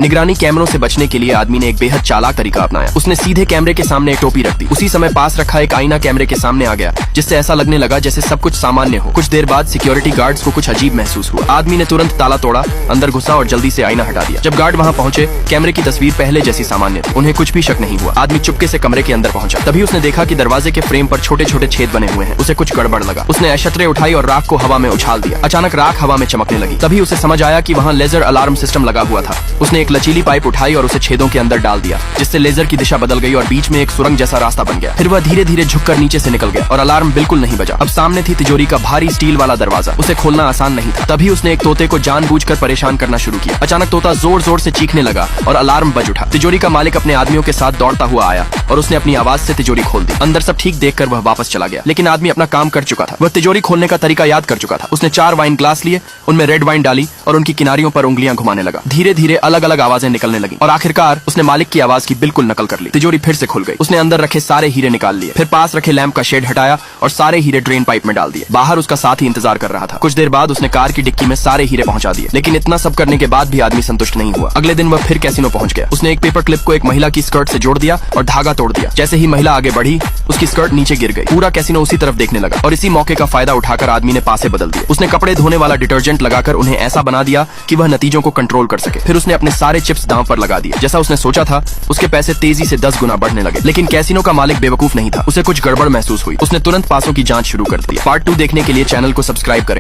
निगरानी कैमरों से बचने के लिए आदमी ने एक बेहद चालाक तरीका अपनाया। उसने सीधे कैमरे के सामने एक टोपी रख दी। उसी समय पास रखा एक आईना कैमरे के सामने आ गया, जिससे ऐसा लगने लगा जैसे सब कुछ सामान्य हो। कुछ देर बाद सिक्योरिटी गार्ड्स को कुछ अजीब महसूस हुआ। आदमी ने तुरंत ताला तोड़ा, अंदर घुसा और जल्दी से आईना हटा दिया। जब गार्ड वहाँ पहुंचे, कैमरे की तस्वीर पहले जैसी सामान्य थी। उन्हें कुछ भी शक नहीं हुआ। आदमी चुपके से कमरे के अंदर पहुंचा। तभी उसने देखा कि दरवाजे के फ्रेम पर छोटे छोटे छेद बने हुए हैं। उसे कुछ गड़बड़ लगा। उसने अशतरे उठाई और राख को हवा में उछाल दिया। अचानक राख हवा में चमकने लगी। तभी उसे समझ आया कि वहाँ लेजर अलार्म सिस्टम लगा हुआ था। उसने एक लचीली पाइप उठाई और उसे छेदों के अंदर डाल दिया, जिससे लेजर की दिशा बदल गई और बीच में एक सुरंग जैसा रास्ता बन गया। फिर वह धीरे धीरे झुककर नीचे से निकल गया और अलार्म बिल्कुल नहीं बजा। अब सामने थी तिजोरी का भारी स्टील वाला दरवाजा। उसे खोलना आसान नहीं था। तभी उसने एक तोते को जानबूझकर परेशान करना शुरू किया। अचानक तोता जोर जोर से चीखने लगा और अलार्म बज उठा। तिजोरी का मालिक अपने आदमियों के साथ दौड़ता हुआ आया और उसने अपनी आवाज से तिजोरी खोल दी। अंदर सब ठीक देखकर वह वापस चला गया, लेकिन आदमी अपना काम कर चुका था। वह तिजोरी खोलने का तरीका याद कर चुका था। उसने 4 वाइन ग्लास लिए, उनमें रेड वाइन डाली और उनकी किनारियों पर उंगलियां घुमाने लगा। धीरे धीरे अलग अलग आवाजें निकलने लगी और आखिरकार उसने मालिक की आवाज की बिल्कुल नकल कर ली। तिजोरी फिर से खुल गई। उसने अंदर रखे सारे हीरे निकाल लिए, फिर पास रखे लैंप का शेड हटाया और सारे हीरे ड्रेन पाइप में डाल दिए। बाहर उसका साथी इंतजार कर रहा था। कुछ देर बाद उसने कार की डिक्की में सारे हीरे पहुंचा दिए, लेकिन इतना सब करने के बाद भी आदमी संतुष्ट नहीं हुआ। अगले दिन वह फिर कैसीनो पहुंच गया। उसने एक पेपर क्लिप को एक महिला की स्कर्ट से जोड़ दिया और धागा तोड़ दिया। जैसे ही महिला आगे बढ़ी, उसकी स्कर्ट नीचे गिर गई। पूरा कैसीनो उसी तरफ देखने लगा और इसी मौके का फायदा उठाकर आदमी ने पासे बदल दिए। उसने कपड़े धोने वाला डिटर्जेंट लगाकर उन्हें ऐसा बना दिया कि वह नतीजों को कंट्रोल कर सके। फिर उसने अपने सारे चिप्स दांव पर लगा दिए। जैसा उसने सोचा था, उसके पैसे तेजी से 10 गुना बढ़ने लगे। लेकिन कैसीनो का मालिक बेवकूफ नहीं था। उसे कुछ गड़बड़ महसूस हुई। उसने तुरंत पासों की जांच शुरू कर दी। पार्ट 2 देखने के लिए चैनल को सब्सक्राइब करें।